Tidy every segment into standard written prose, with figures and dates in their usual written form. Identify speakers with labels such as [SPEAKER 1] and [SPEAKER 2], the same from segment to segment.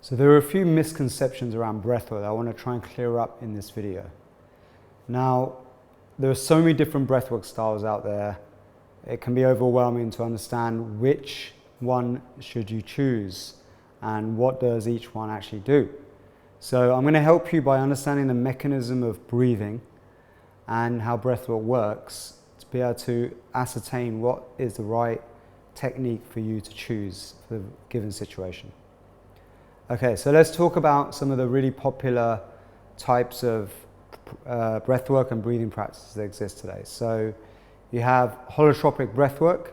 [SPEAKER 1] So there are a few misconceptions around breathwork that I want to try and clear up in this video. Now, there are so many different breathwork styles out there. It can be overwhelming to understand which one should you choose and what does each one actually do. So I'm going to help you by understanding the mechanism of breathing and how breathwork works to be able to ascertain what is the right technique for you to choose for the given situation. Okay, so let's talk about some of the really popular types of breathwork and breathing practices that exist today. So you have holotropic breathwork,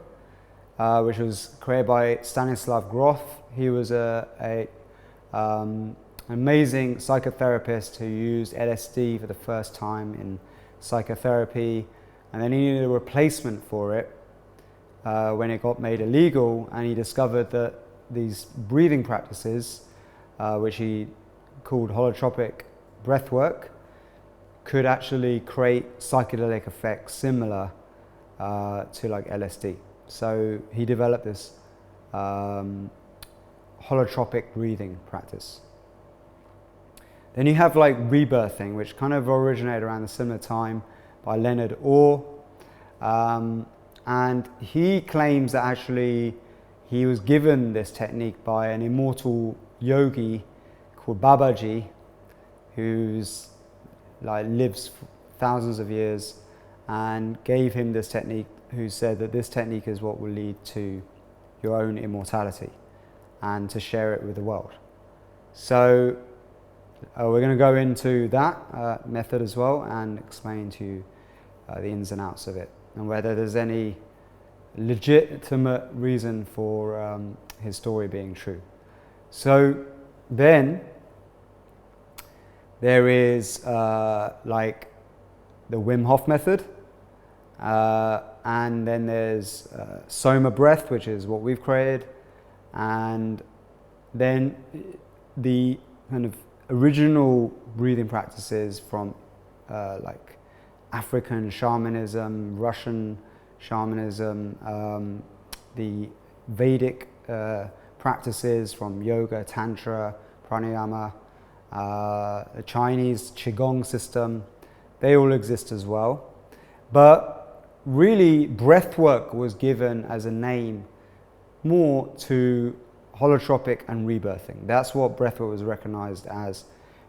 [SPEAKER 1] which was created by Stanislav Grof. He was an amazing psychotherapist who used LSD for the first time in psychotherapy, and then he needed a replacement for it when it got made illegal, and he discovered that these breathing practices, which he called holotropic breathwork, could actually create psychedelic effects similar to like LSD. So he developed this holotropic breathing practice. Then you have like rebirthing, which kind of originated around the similar time by Leonard Orr. And he claims that actually he was given this technique by an immortal yogi called Babaji, who's like lives thousands of years, and gave him this technique, who said that this technique is what will lead to your own immortality and to share it with the world. So we're going to go into that method as well and explain to you the ins and outs of it and whether there's any legitimate reason for his story being true. So then there is like the Wim Hof method, and then there's SOMA breath, which is what we've created, and then the kind of original breathing practices from like African shamanism, Russian shamanism, the Vedic practices from yoga, tantra, pranayama, the Chinese qigong system, they all exist as well. But really, breathwork was given as a name more to holotropic and rebirthing. That's what breathwork was recognized as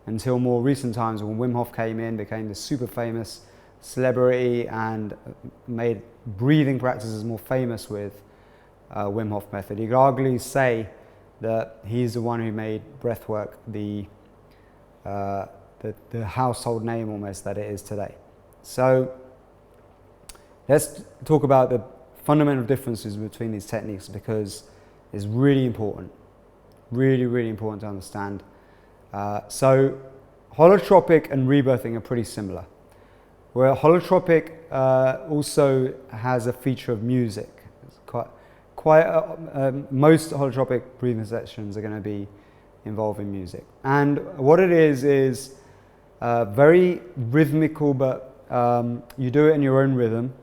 [SPEAKER 1] until more recent times when Wim Hof came in, became this super famous celebrity and made breathing practices more famous with Wim Hof method. You could arguably say that he's the one who made breathwork the household name almost that it is today. So let's talk about the fundamental differences between these techniques, because it's really important, really important to understand. So holotropic and rebirthing are pretty similar, where holotropic also has a feature of music. It's most holotropic breathing sessions are going to be involving music, and what it is very rhythmical, but you do it in your own rhythm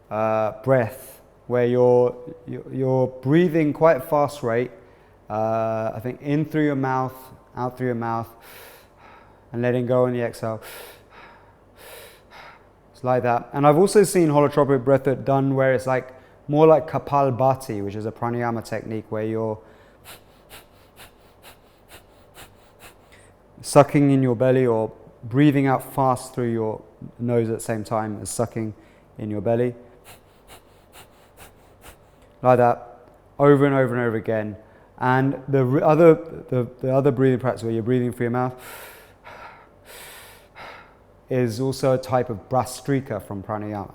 [SPEAKER 1] breath, where you're breathing quite a fast rate, I think in through your mouth, out through your mouth, and letting go on the exhale. It's like that. And I've also seen holotropic breath done where it's like more like Kapalbhati, which is a pranayama technique where you're sucking in your belly or breathing out fast through your nose at the same time as sucking in your belly. Like that, over and over and over again. And the other breathing practice where you're breathing through your mouth is also a type of Brastrika from Pranayama,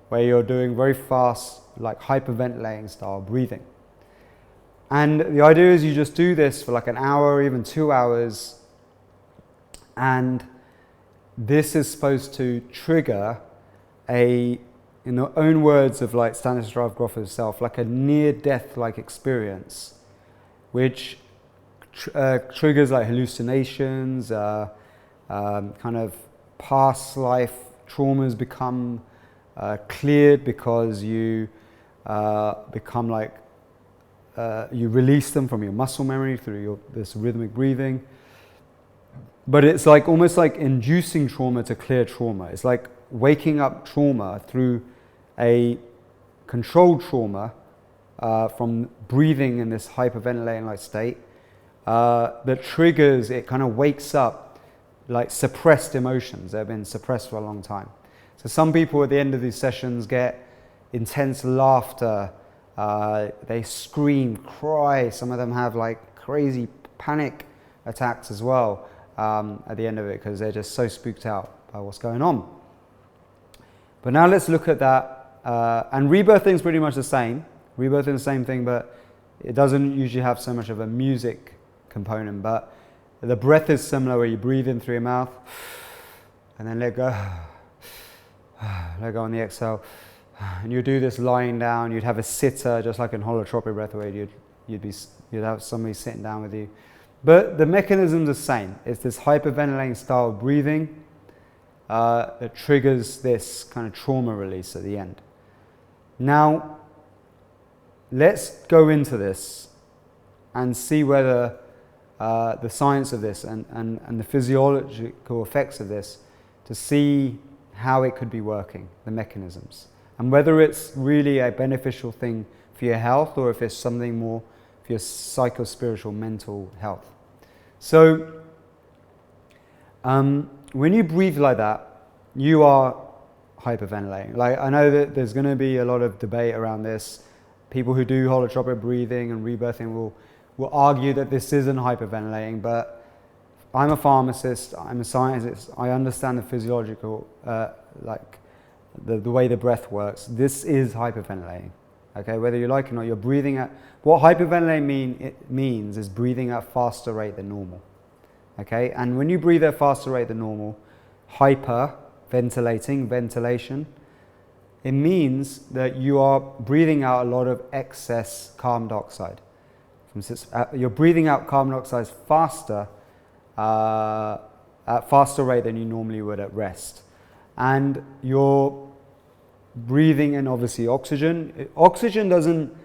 [SPEAKER 1] where you're doing very fast, like hyperventilating style breathing. And the idea is you just do this for like an hour or even 2 hours, and this is supposed to trigger in the own words of like Stanislav Grof himself, like a near-death-like experience, which triggers like hallucinations, kind of past life traumas become cleared because you become like you release them from your muscle memory through this rhythmic breathing. But it's like almost like inducing trauma to clear trauma. It's like waking up trauma through a controlled trauma from breathing in this hyperventilating like state that triggers, it kind of wakes up like suppressed emotions that have been suppressed for a long time. So some people at the end of these sessions get intense laughter, they scream, cry, some of them have like crazy panic attacks as well at the end of it because they're just so spooked out by what's going on. But now let's look at that, and rebirthing is pretty much the same. Rebirthing is the same thing, but it doesn't usually have so much of a music component, but the breath is similar where you breathe in through your mouth and then let go on the exhale. And you do this lying down. You'd have a sitter, just like in holotropic breathwork. You'd have somebody sitting down with you. But the mechanism's the same. It's this hyperventilating style of breathing that triggers this kind of trauma release at the end. Now, let's go into this and see whether the science of this and the physiological effects of this, to see how it could be working, the mechanisms, and whether it's really a beneficial thing for your health or if it's something more for your psycho-spiritual mental health. So when you breathe like that, you are hyperventilating. Like, I know that there's going to be a lot of debate around this. People who do holotropic breathing and rebirthing will argue that this isn't hyperventilating, but I'm a pharmacist, I'm a scientist, I understand the physiological, like the way the breath works. This is hyperventilating, okay? Whether you like it or not, you're breathing at, what hyperventilating means is breathing at a faster rate than normal, okay? And when you breathe at a faster rate than normal, hyperventilating, ventilation, it means that you are breathing out a lot of excess carbon dioxide. You're breathing out carbon dioxide faster, at faster rate than you normally would at rest. And you're breathing in obviously oxygen. Oxygen doesn't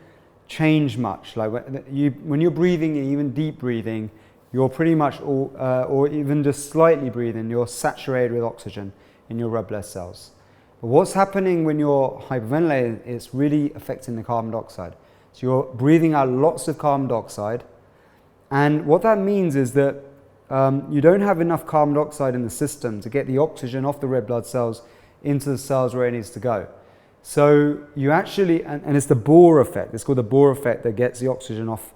[SPEAKER 1] change much. Like when you're breathing, even deep breathing, you're pretty much, or even just slightly breathing, you're saturated with oxygen in your red blood cells. But what's happening when you're hyperventilating, it's really affecting the carbon dioxide. So you're breathing out lots of carbon dioxide, and what that means is that you don't have enough carbon dioxide in the system to get the oxygen off the red blood cells into the cells where it needs to go. So you actually, and it's the Bohr effect, it's called the Bohr effect, that gets the oxygen off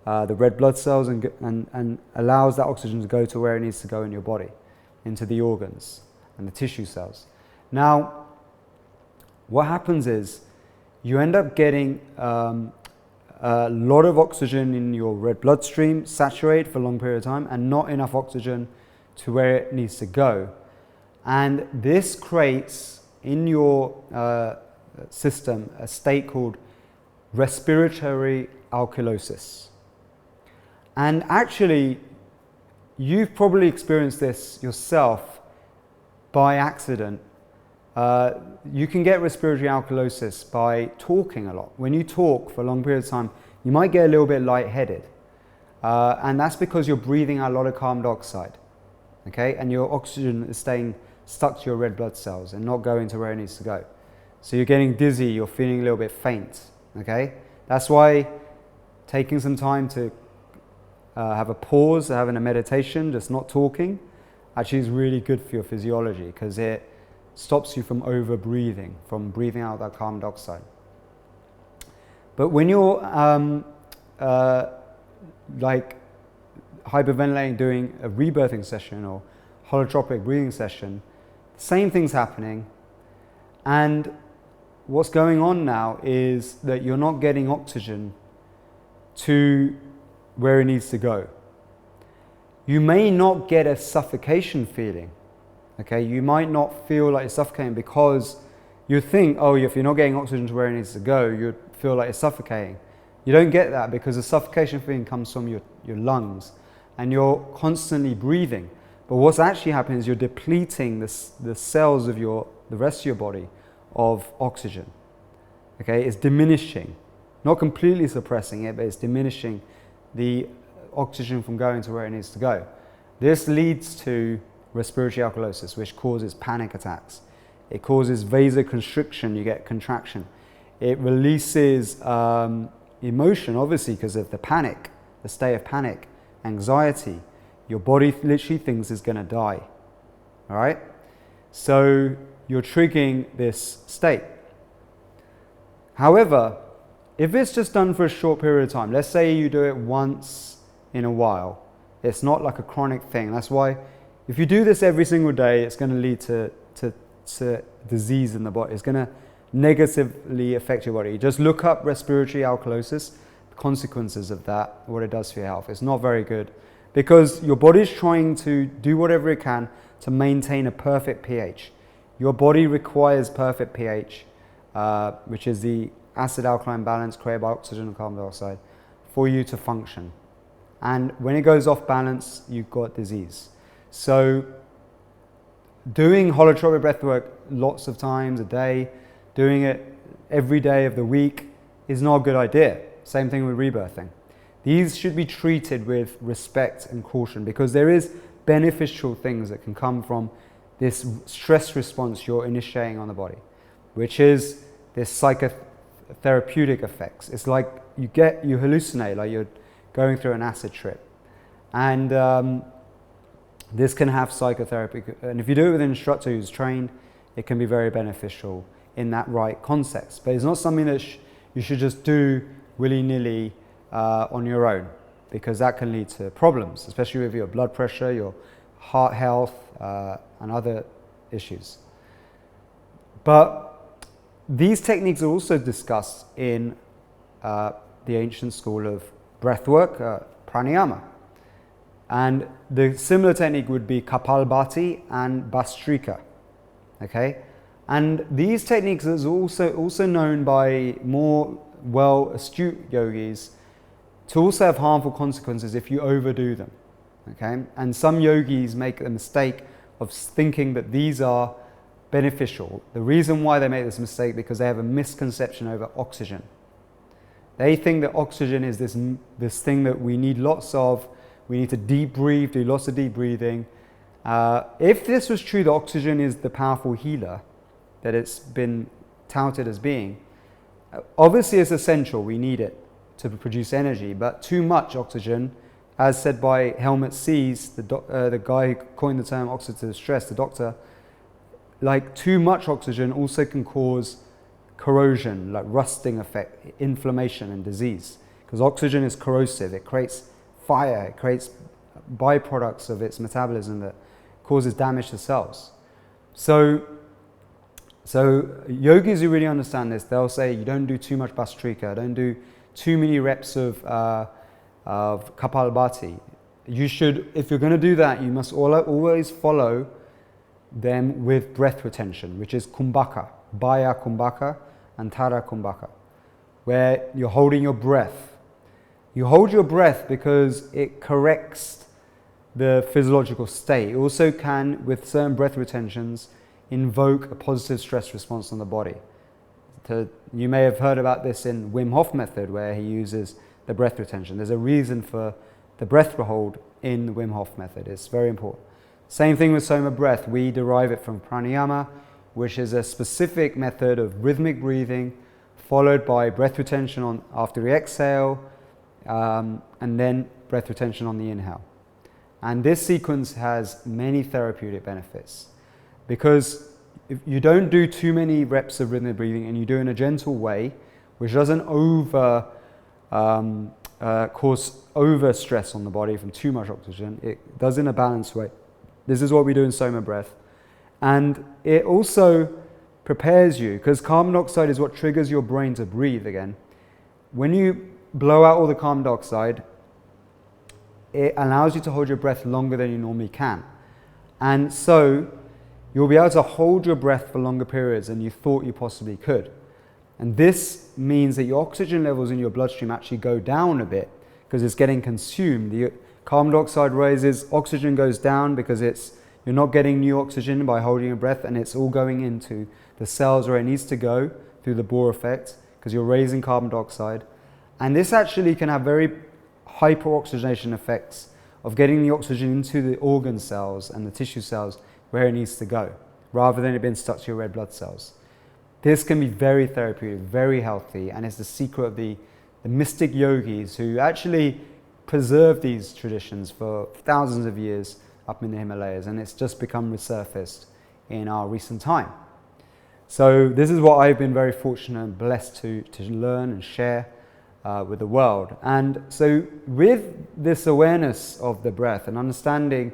[SPEAKER 1] the red blood cells and allows that oxygen to go to where it needs to go in your body, into the organs and the tissue cells. Now, what happens is you end up getting a lot of oxygen in your red bloodstream, saturated for a long period of time, and not enough oxygen to where it needs to go. And this creates in your system a state called respiratory alkalosis. And actually, you've probably experienced this yourself by accident. You can get respiratory alkalosis by talking a lot. When you talk for a long period of time, you might get a little bit lightheaded. And that's because you're breathing out a lot of carbon dioxide, okay? And your oxygen is staying stuck to your red blood cells and not going to where it needs to go. So you're getting dizzy, you're feeling a little bit faint, okay? That's why taking some time to have a pause, having a meditation, just not talking, actually is really good for your physiology, because it stops you from over breathing, from breathing out that carbon dioxide. But when you're like hyperventilating, doing a rebirthing session or holotropic breathing session, same thing's happening. And what's going on now is that you're not getting oxygen to where it needs to go. You may not get a suffocation feeling. Okay, you might not feel like you're suffocating because you think, oh, if you're not getting oxygen to where it needs to go, you'd feel like you're suffocating. You don't get that because the suffocation feeling comes from your lungs and you're constantly breathing. But what's actually happening is you're depleting the cells of the rest of your body of oxygen. Okay, it's diminishing. not completely suppressing it, but it's diminishing the oxygen from going to where it needs to go. This leads to respiratory alkalosis, which causes panic attacks. It causes vasoconstriction, you get contraction. It releases emotion, obviously, because of the panic, the state of panic, anxiety. Your body literally thinks it's going to die. All right? So you're triggering this state. However, if it's just done for a short period of time, let's say you do it once in a while, it's not like a chronic thing. That's why if you do this every single day, it's going to lead to disease in the body. It's going to negatively affect your body. Just look up respiratory alkalosis, the consequences of that, what it does for your health. It's not very good because your body's trying to do whatever it can to maintain a perfect pH. Your body requires perfect pH, which is the acid-alkaline balance created by oxygen and carbon dioxide, for you to function. And when it goes off balance, you've got disease. So doing holotropic breathwork lots of times a day, doing it every day of the week is not a good idea. Same thing with rebirthing. These should be treated with respect and caution because there is beneficial things that can come from this stress response you're initiating on the body, which is this psychotherapeutic effects. It's like you hallucinate, like you're going through an acid trip. And this can have psychotherapy. And if you do it with an instructor who's trained, it can be very beneficial in that right context. But it's not something that you should just do willy-nilly on your own, because that can lead to problems, especially with your blood pressure, your heart health, and other issues. But these techniques are also discussed in the ancient school of breathwork, Pranayama. And the similar technique would be Kapalbhati and Bhastrika. Okay? And these techniques are also known by more well-astute yogis to also have harmful consequences if you overdo them. Okay? And some yogis make the mistake of thinking that these are beneficial. The reason why they make this mistake because they have a misconception over oxygen. They think that oxygen is this thing that we need lots of. We need to deep breathe, do lots of deep breathing. If this was true, that oxygen is the powerful healer that it's been touted as being, obviously it's essential, we need it to produce energy, but too much oxygen, as said by Helmut Sees, the guy who coined the term oxidative stress, the doctor, like too much oxygen also can cause corrosion, like rusting effect, inflammation and disease, because oxygen is corrosive, it creates fire, it creates byproducts of its metabolism that causes damage to cells. So yogis who really understand this, they'll say you don't do too much Bhastrika, don't do too many reps of Kapalbhati. You should, if you're going to do that, you must always follow them with breath retention, which is Kumbhaka, Baya Kumbhaka and Tara Kumbhaka, where you're holding your breath. You hold your breath because it corrects the physiological state. It also can, with certain breath retentions, invoke a positive stress response on the body. You may have heard about this in Wim Hof method, where he uses the breath retention. There's a reason for the breath hold in the Wim Hof method. It's very important. Same thing with SOMA breath. We derive it from Pranayama, which is a specific method of rhythmic breathing, followed by breath retention after the exhale, and then breath retention on the inhale. And this sequence has many therapeutic benefits, because if you don't do too many reps of rhythmic breathing and you do it in a gentle way, which doesn't cause over stress on the body from too much oxygen, it does in a balanced way. This is what we do in SOMA breath. And it also prepares you, because carbon dioxide is what triggers your brain to breathe again. When you blow out all the carbon dioxide, it allows you to hold your breath longer than you normally can. And so you'll be able to hold your breath for longer periods than you thought you possibly could. And this means that your oxygen levels in your bloodstream actually go down a bit because it's getting consumed. The carbon dioxide rises, oxygen goes down because you're not getting new oxygen by holding your breath, and it's all going into the cells where it needs to go through the Bohr effect because you're raising carbon dioxide. And this actually can have very hyperoxygenation effects of getting the oxygen into the organ cells and the tissue cells where it needs to go, rather than it being stuck to your red blood cells. This can be very therapeutic, very healthy, and it's the secret of the mystic yogis who actually preserved these traditions for thousands of years up in the Himalayas, and it's just become resurfaced in our recent time. So this is what I've been very fortunate and blessed to learn and share with the world. And so with this awareness of the breath and understanding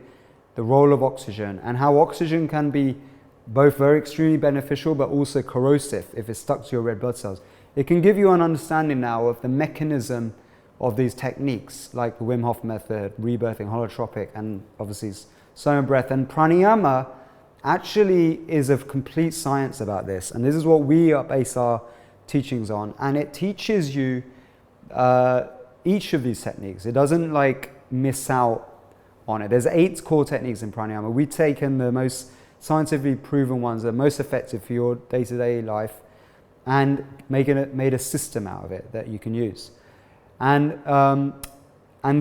[SPEAKER 1] the role of oxygen and how oxygen can be both very extremely beneficial but also corrosive if it's stuck to your red blood cells, it can give you an understanding now of the mechanism of these techniques like the Wim Hof method, rebirthing, holotropic, and obviously SOMA breath. And pranayama actually is a complete science about this, and this is what we base our teachings on, and it teaches you each of these techniques. It doesn't like miss out on it. There's 8 core techniques in pranayama. We've taken the most scientifically proven ones that are most effective for your day-to-day life and made a system out of it that you can use. And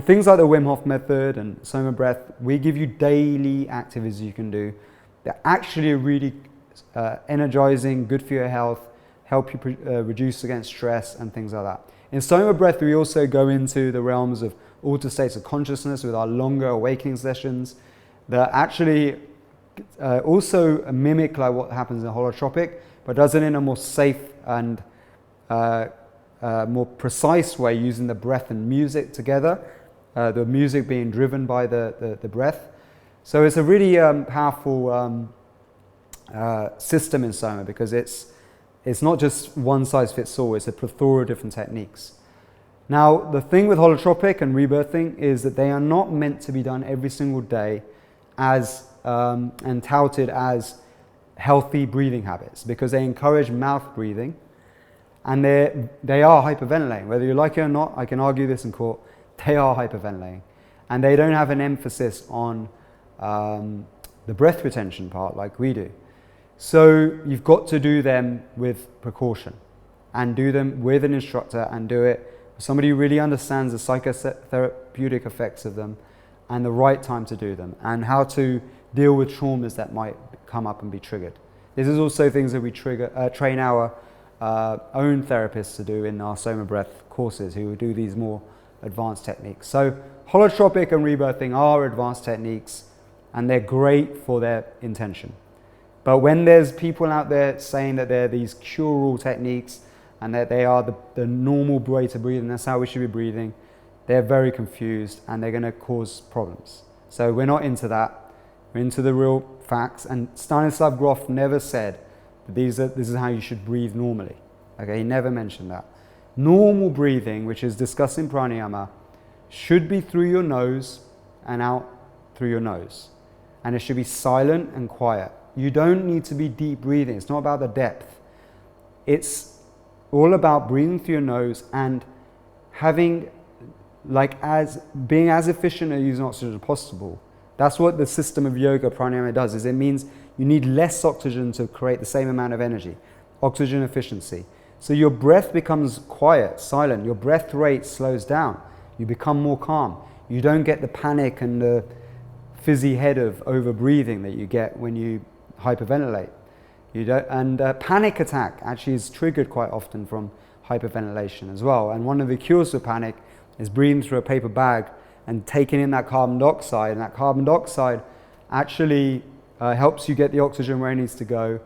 [SPEAKER 1] things like the Wim Hof method and SOMA breath, we give you daily activities you can do that actually are really energizing, good for your health, help you reduce against stress and things like that. In SOMA breath, we also go into the realms of altered states of consciousness with our longer awakening sessions that actually also mimic like what happens in holotropic, but does it in a more safe and more precise way, using the breath and music together, the music being driven by the breath. So it's a really powerful system in SOMA, because it's not just one size fits all, it's a plethora of different techniques. Now, the thing with holotropic and rebirthing is that they are not meant to be done every single day as and touted as healthy breathing habits, because they encourage mouth breathing, and they are hyperventilating. Whether you like it or not, I can argue this in court, they are hyperventilating. And they don't have an emphasis on the breath retention part like we do. So you've got to do them with precaution, and do them with an instructor, and do it with somebody who really understands the psychotherapeutic effects of them and the right time to do them, and how to deal with traumas that might come up and be triggered. This is also things that we train our own therapists to do in our SOMA breath courses, who do these more advanced techniques. So holotropic and rebirthing are advanced techniques, and they're great for their intention. But when there's people out there saying that they're these cure-all techniques and that they are the normal way to breathe and that's how we should be breathing, they're very confused and they're going to cause problems. So we're not into that. We're into the real facts. And Stanislav Grof never said that this is how you should breathe normally. Okay, he never mentioned that. Normal breathing, which is discussed in pranayama, should be through your nose and out through your nose. And it should be silent and quiet. You don't need to be deep breathing. It's not about the depth. It's all about breathing through your nose and having being as efficient at using oxygen as possible. That's what the system of yoga pranayama does, is it means you need less oxygen to create the same amount of energy. Oxygen efficiency. So your breath becomes quiet, silent. Your breath rate slows down. You become more calm. You don't get the panic and the fizzy head of over breathing that you get when you hyperventilate. Panic attack actually is triggered quite often from hyperventilation as well. And one of the cures for panic is breathing through a paper bag and taking in that carbon dioxide. And that carbon dioxide actually helps you get the oxygen where it needs to go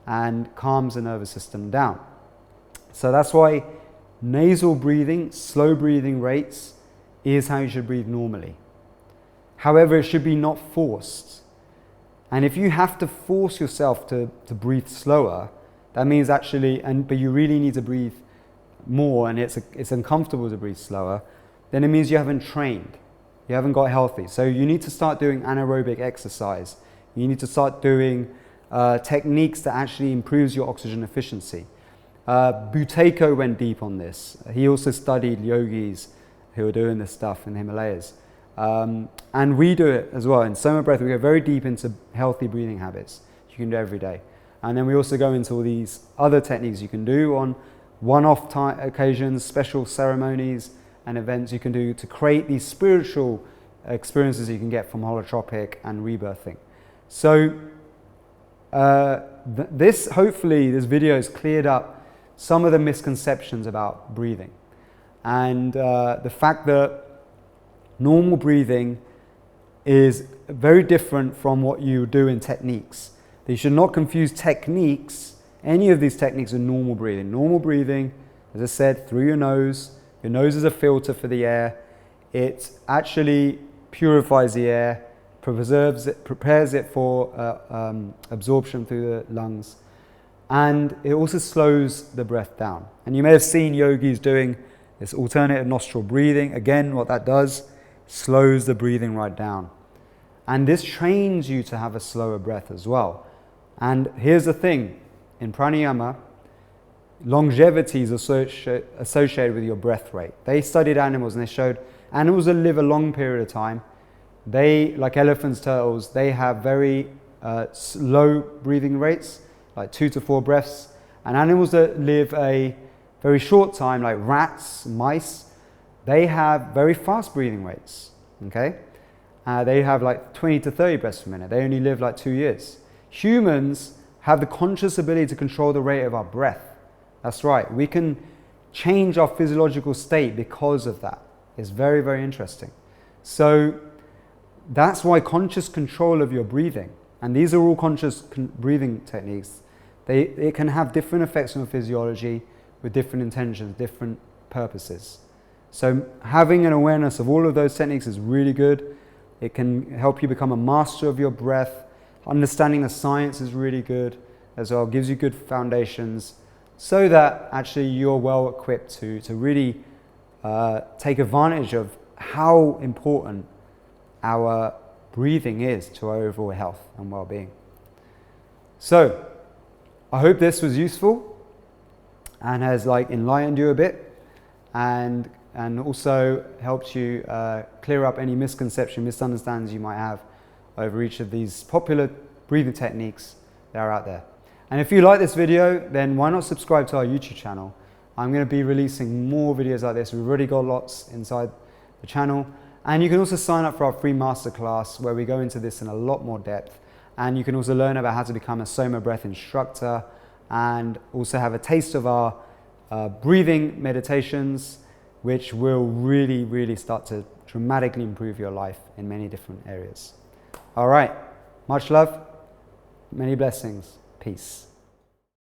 [SPEAKER 1] and calms the nervous system down. So that's why nasal breathing, slow breathing rates is how you should breathe normally. However, it should be not forced. And if you have to force yourself to breathe slower, that means actually, but you really need to breathe more and it's uncomfortable to breathe slower, then it means you haven't trained. You haven't got healthy. So you need to start doing anaerobic exercise. You need to start doing techniques that actually improves your oxygen efficiency. Buteyko went deep on this. He also studied yogis who are doing this stuff in the Himalayas. And we do it as well. In SOMA breath, we go very deep into healthy breathing habits you can do every day. And then we also go into all these other techniques you can do on one-off occasions, special ceremonies and events you can do to create these spiritual experiences you can get from holotropic and rebirthing. So hopefully this video has cleared up some of the misconceptions about breathing, and the fact that normal breathing is very different from what you do in techniques. You should not confuse techniques, any of these techniques, with normal breathing. Normal breathing, as I said, through your nose. Your nose is a filter for the air. It actually purifies the air, preserves it, prepares it for absorption through the lungs, and it also slows the breath down. And you may have seen yogis doing this alternative nostril breathing. Again, what that does, slows the breathing right down. And this trains you to have a slower breath as well. And here's the thing, in pranayama, longevity is associated with your breath rate. They studied animals and they showed animals that live a long period of time, they, like elephants, turtles, they have very slow breathing rates, like 2 to 4 breaths. And animals that live a very short time, like rats, mice, they have very fast breathing rates, okay? They have like 20 to 30 breaths per minute. They only live like 2 years. Humans have the conscious ability to control the rate of our breath. That's right. We can change our physiological state because of that. It's very, very interesting. So that's why conscious control of your breathing, and these are all conscious breathing techniques, it can have different effects on your physiology with different intentions, different purposes. So having an awareness of all of those techniques is really good. It can help you become a master of your breath. Understanding the science is really good as well, gives you good foundations so that actually you're well equipped to really take advantage of how important our breathing is to our overall health and well-being. So I hope this was useful and has enlightened you a bit, and also helped you clear up any misunderstandings you might have over each of these popular breathing techniques that are out there. And if you like this video, then why not subscribe to our YouTube channel? I'm going to be releasing more videos like this. We've already got lots inside the channel. And you can also sign up for our free masterclass where we go into this in a lot more depth. And you can also learn about how to become a SOMA breath instructor, and also have a taste of our breathing meditations, which will really, really start to dramatically improve your life in many different areas. All right, much love, many blessings, peace.